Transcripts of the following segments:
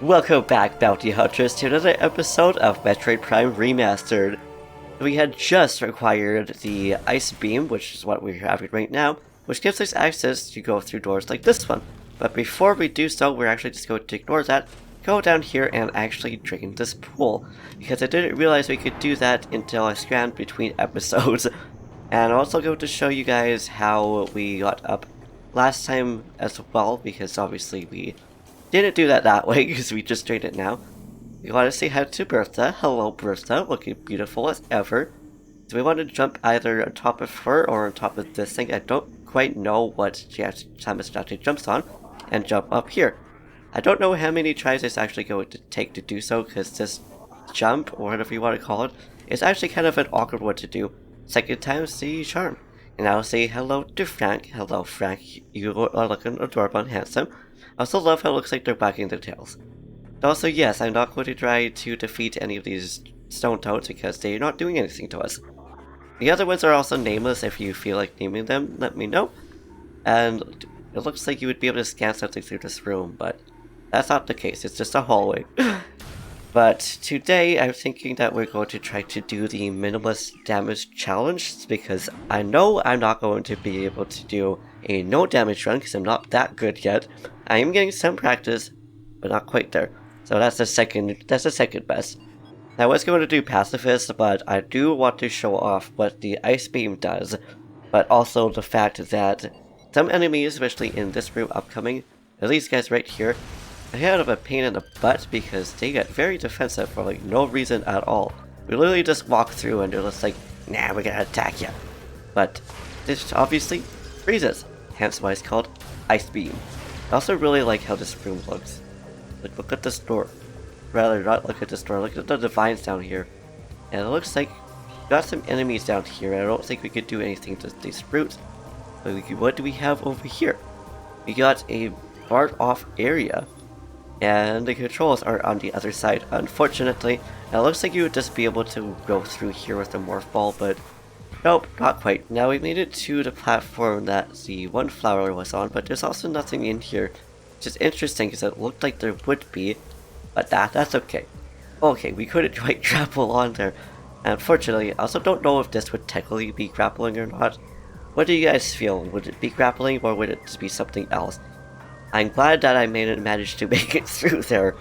Welcome back, Bounty Hunters, to another episode of Metroid Prime Remastered. We had just acquired the ice beam, which is what we're having right now, which gives us access to go through doors like this one. But before we do so, we're actually just going to ignore that, go down here and actually drain this pool, because I didn't realize we could do that until I scanned between episodes. And I'm also going to show you guys how we got up last time as well, because obviously we didn't do that way, because we just drained it now. We want to say hi to Bertha. Hello, Bertha, looking beautiful as ever. So we want to jump either on top of her or on top of this thing. I don't quite know what Samus actually jumps on, and jump up here. I don't know how many tries it's actually going to take to do so, because this jump, or whatever you want to call it, is actually kind of an awkward one to do. Second time's the charm. And I'll say hello to Frank. Hello, Frank. You are looking adorable and handsome. I also love how it looks like they're wagging their tails. Also, yes, I'm not going to try to defeat any of these stone toads because they're not doing anything to us. The other ones are also nameless. If you feel like naming them, let me know. And it looks like you would be able to scan something through this room, but that's not the case. It's just a hallway. But today, I'm thinking that we're going to try to do the minimalist damage challenge, because I know I'm not going to be able to do a no damage run because I'm not that good yet. I am getting some practice, but not quite there. So that's the second best. I was going to do pacifist, but I do want to show off what the ice beam does, but also the fact that some enemies, especially in this room upcoming, at these guys right here, are kind of a pain in the butt because they get very defensive for like no reason at all. We literally just walk through and they're just like, nah, we're gonna attack you. But this obviously freezes, hence why it's called ice beam. I also really like how this room looks. Like, look at this door. Rather, not look at this door, look at the vines down here. And it looks like we got some enemies down here. I don't think we could do anything to these roots. But what do we have over here? We got a barred off area. And the controls are on the other side, unfortunately. And it looks like you would just be able to go through here with the morph ball, but nope, not quite. Now we made it to the platform that the one flower was on, but there's also nothing in here. Which is interesting because it looked like there would be, but that's okay. Okay, we couldn't quite grapple on there. And unfortunately, I also don't know if this would technically be grappling or not. What do you guys feel? Would it be grappling or would it just be something else? I'm glad that I managed to make it through there.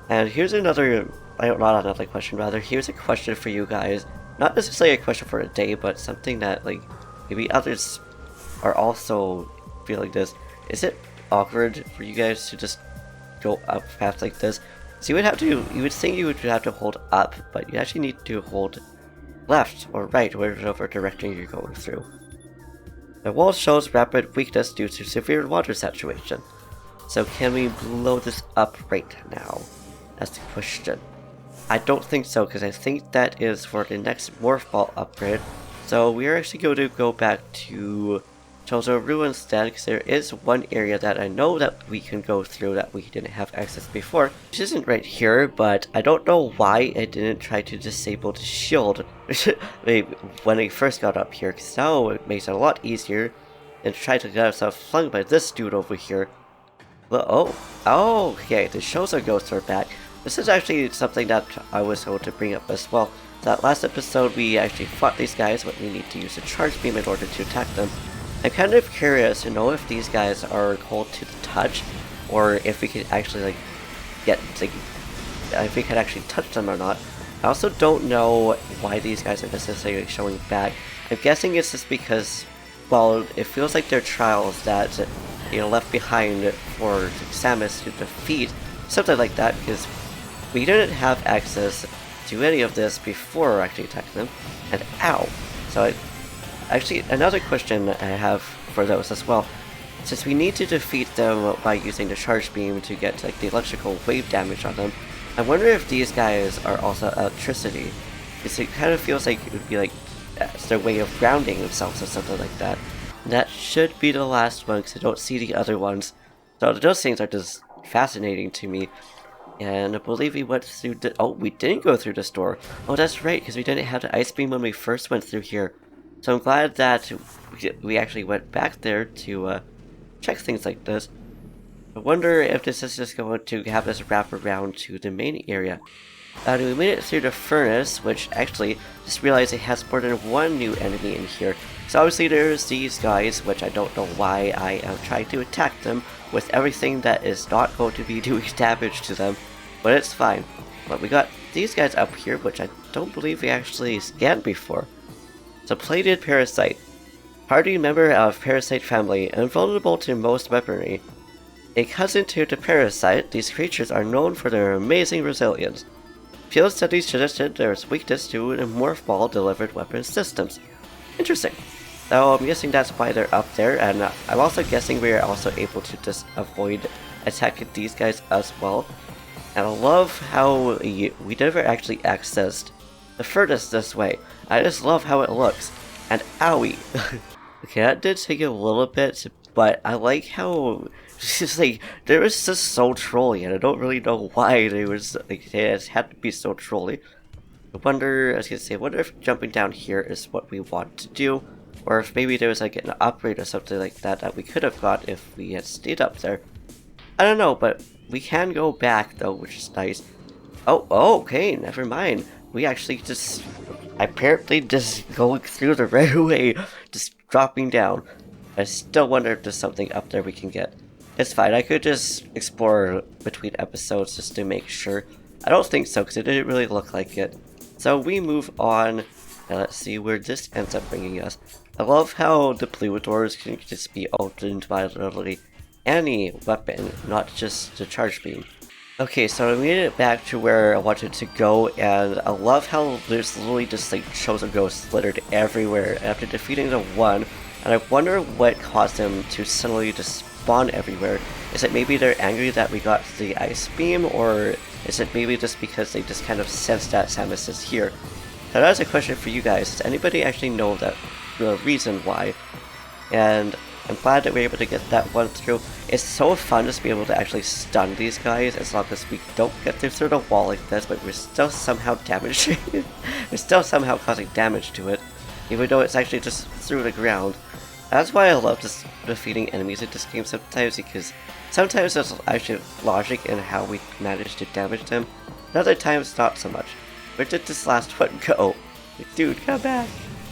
And here's another, not another question, rather, here's a question for you guys. Not necessarily a question for a day, but something that, like, maybe others are also feeling this. Is it awkward for you guys to just go up paths like this? So you would think you would have to hold up, but you actually need to hold left or right, whatever direction you're going through. The wall shows rapid weakness due to severe water saturation. So can we blow this up right now? That's the question. I don't think so, because I think that is for the next morph ball upgrade. So we are actually going to go back to Chozo Ruins instead, because there is one area that I know that we can go through that we didn't have access before. Which isn't right here, but I don't know why I didn't try to disable the shield when I first got up here, because now it makes it a lot easier than trying to get ourselves flung by this dude over here. But okay, the Chozo ghosts are back. This is actually something that I was going to bring up as well. That last episode we actually fought these guys, but we need to use a charge beam in order to attack them. I'm kind of curious to know if these guys are cold to the touch, or if we could actually if we could actually touch them or not. I also don't know why these guys are necessarily showing back. I'm guessing it's just because, well, it feels like they're trials that left behind for Samus to defeat, something like that, because we didn't have access to any of this before actually attacking them. And ow! So actually, another question I have for those as well. Since we need to defeat them by using the charge beam to get like the electrical wave damage on them, I wonder if these guys are also electricity. Because it kind of feels like it would be like it's their way of grounding themselves or something like that. And that should be the last one because I don't see the other ones. So those things are just fascinating to me. And I believe we went through we didn't go through this door. Oh, that's right, because we didn't have the ice beam when we first went through here. So I'm glad that we actually went back there to check things like this. I wonder if this is just going to have us wrap around to the main area. We made it through the furnace, which actually just realized it has more than one new enemy in here. So obviously there's these guys, which I don't know why I am trying to attack them with everything that is not going to be doing damage to them, but it's fine. But we got these guys up here, which I don't believe we actually scanned before. So plated parasite. Hardy member of parasite family, invulnerable to most weaponry. A cousin to the parasite, these creatures are known for their amazing resilience. Field studies suggested there's weakness to morph ball delivered weapon systems. Interesting. So I'm guessing that's why they're up there, and I'm also guessing we are also able to just avoid attacking these guys as well. And I love how we never actually accessed the furnace this way. I just love how it looks. And owie! Okay, that did take a little bit, but I like how it's like they were just so trolly, and I don't really know why they was like they had to be so trolly. I wonder if jumping down here is what we want to do, or if maybe there was like an upgrade or something like that that we could have got if we had stayed up there. I don't know, but we can go back though, which is nice. Oh, okay, never mind. We actually just apparently just going through the right way, just dropping down. I still wonder if there's something up there we can get. It's fine, I could just explore between episodes just to make sure. I don't think so, because it didn't really look like it. So we move on, and let's see where this ends up bringing us. I love how the blue doors can just be opened by literally any weapon, not just the charge beam. Okay, so I made it back to where I wanted to go, and I love how there's literally just like Chozo ghosts littered everywhere after defeating the one, and I wonder what caused them to suddenly just spawn everywhere. Is it maybe they're angry that we got the ice beam, or is it maybe just because they just kind of sense that Samus is here? Now that's a question for you guys. Does anybody actually know the reason why? And I'm glad that we're able to get that one through. It's so fun just to be able to actually stun these guys as long as we don't get through the wall like this, but we're still somehow damaging it. We're still somehow causing damage to it, even though it's actually just through the ground. That's why I love just defeating enemies in this game sometimes, because sometimes there's actually logic in how we manage to damage them, and other times not so much. Where did this last one go? Dude, come back!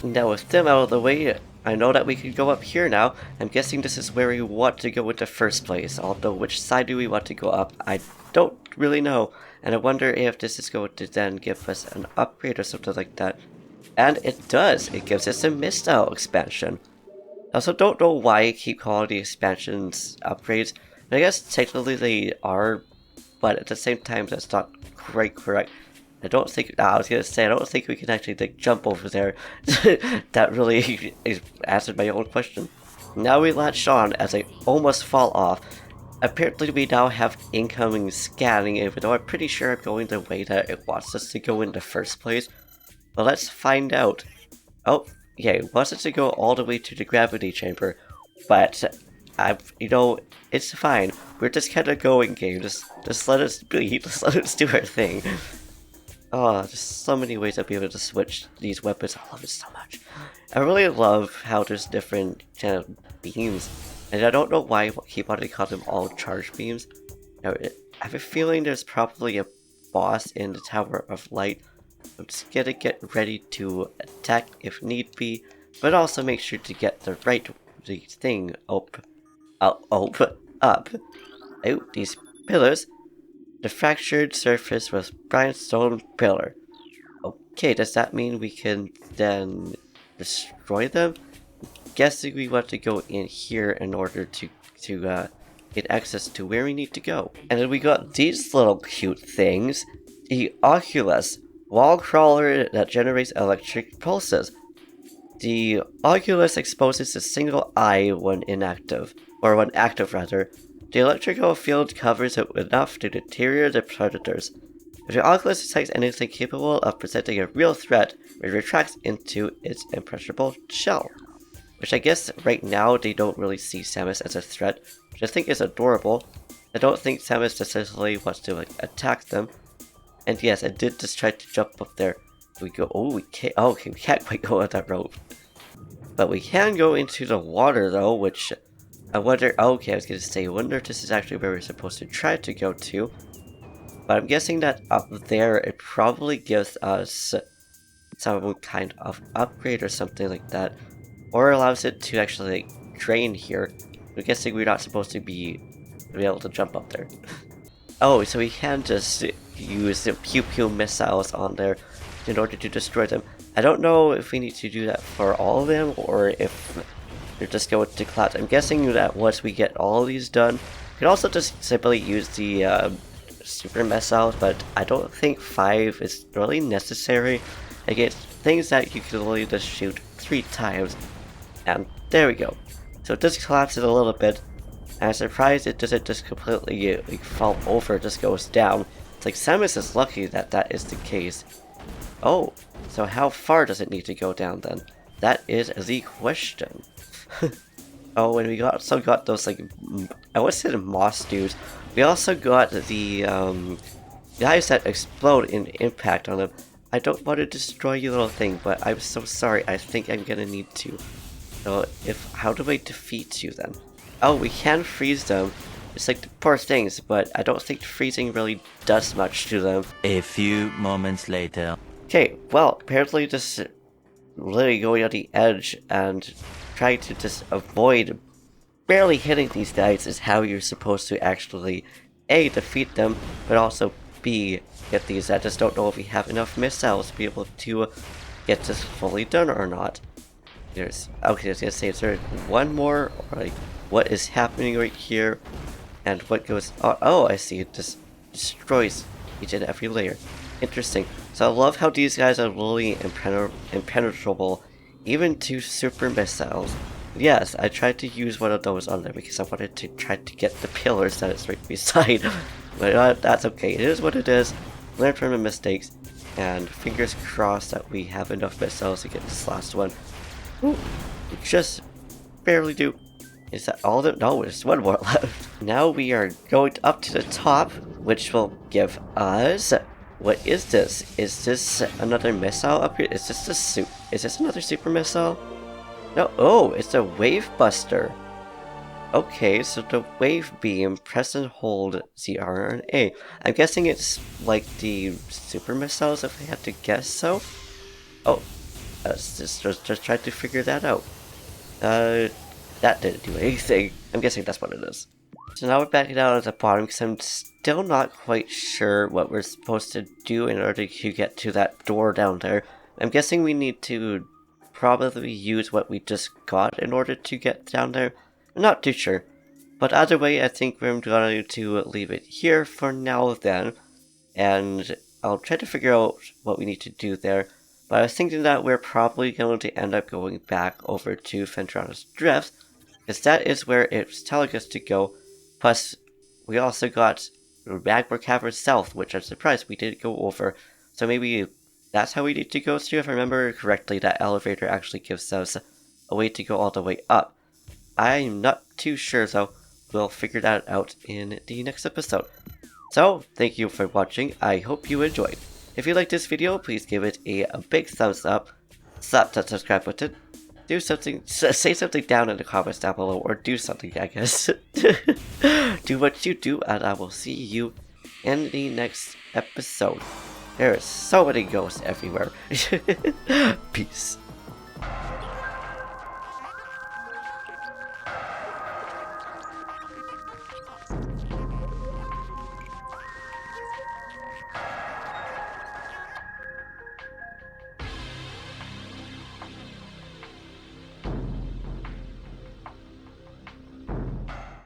Now with them out of the way, I know that we can go up here now. I'm guessing this is where we want to go in the first place, although which side do we want to go up, I don't really know. And I wonder if this is going to then give us an upgrade or something like that. And it does! It gives us a Mistile expansion. I also don't know why I keep calling the expansions upgrades. I guess technically they are, but at the same time that's not quite correct. I don't think we can actually like jump over there. That really answered my own question. Now we latch on as I almost fall off. Apparently we now have incoming scanning, even though I'm pretty sure I'm going the way that it wants us to go in the first place. But let's find out. Oh, yeah, it wants us to go all the way to the gravity chamber, but it's fine. We're just kind of going, game. Just let us be. Just let us do our thing. Oh, there's so many ways I'll be able to switch these weapons. I love it so much. I really love how there's different kind of beams, and I don't know why I keep wanting to call them all charge beams. I have a feeling there's probably a boss in the Tower of Light. I'm just gonna get ready to attack if need be, but also make sure to get the thing up. Oh, these pillars. The fractured surface was Brimstone pillar. Okay, does that mean we can then destroy them? Guessing we want to go in here in order to get access to where we need to go. And then we got these little cute things. The Oculus, wall crawler that generates electric pulses. The Oculus exposes a single eye when inactive, or when active rather. The electrical field covers it enough to deter the predators. If the Oculus detects anything capable of presenting a real threat, it retracts into its impenetrable shell. Which I guess right now they don't really see Samus as a threat, which I think is adorable. I don't think Samus necessarily wants to attack them. And yes, I did just try to jump up there. We go, we can't, we can't quite go on that rope. But we can go into the water though, which I wonder, okay, I was gonna say, I wonder if this is actually where we're supposed to try to go to. But I'm guessing that up there, it probably gives us some kind of upgrade or something like that. Or allows it to actually like, drain here. I'm guessing we're not supposed to be able to jump up there. Oh, so we can just use the pew-pew missiles on there in order to destroy them. I don't know if we need to do that for all of them, or if they're just going to clouds. I'm guessing that once we get all of these done, we can also just simply use the super missiles, but I don't think 5 is really necessary against things that you can only just shoot 3 times. And there we go. So it just collapses a little bit. I'm surprised it doesn't just completely like, fall over, it just goes down. It's like Samus is lucky that that is the case. Oh, so how far does it need to go down then? That is the question. Oh, and we also got those like, I would say the moss dudes. We also got the guys that explode in impact on them. I don't want to destroy you little thing, but I'm so sorry, I think I'm gonna need to. So how do I defeat you then? Oh, we can freeze them. It's like the poor things, but I don't think freezing really does much to them. A few moments later. Okay, well, apparently just literally going on the edge and trying to just avoid barely hitting these guys is how you're supposed to actually A, defeat them, but also B, get these. I just don't know if we have enough missiles to be able to get this fully done or not. Okay, I was gonna say, is there one more, or like, what is happening right here, and what goes on? Oh, I see, it just destroys each and every layer. Interesting. So I love how these guys are really impenetrable, even to super missiles. Yes, I tried to use one of those on there because I wanted to try to get the pillars that it's right beside, but that's okay, it is what it is. Learn from the mistakes, and fingers crossed that we have enough missiles to get this last one. Ooh, we just barely do. Is that all of them? No, there's one more left. Now we are going up to the top, which will give us... What is this? Is this another missile up here? Is this another super missile? No, oh, it's a Wavebuster. Okay, so the wave beam, press and hold ZR and A. I'm guessing it's like the super missiles if I had to guess so. Oh, just try to figure that out. That didn't do anything. I'm guessing that's what it is. So now we're back down at the bottom because I'm still not quite sure what we're supposed to do in order to get to that door down there. I'm guessing we need to probably use what we just got in order to get down there. I'm not too sure. But either way, I think we're going to leave it here for now then. And I'll try to figure out what we need to do there. But I was thinking that we're probably going to end up going back over to Fendrana's Drift, because that is where it's telling us to go. Plus, we also got Magma Cavern South, which I'm surprised we didn't go over. So maybe that's how we need to go through. If I remember correctly, that elevator actually gives us a way to go all the way up. I'm not too sure, so we'll figure that out in the next episode. So, thank you for watching. I hope you enjoyed. If you liked this video, please give it a big thumbs up. Slap that subscribe button. Do something, say something down in the comments down below, or do something, I guess. Do what you do, and I will see you in the next episode. There are so many ghosts everywhere. Peace.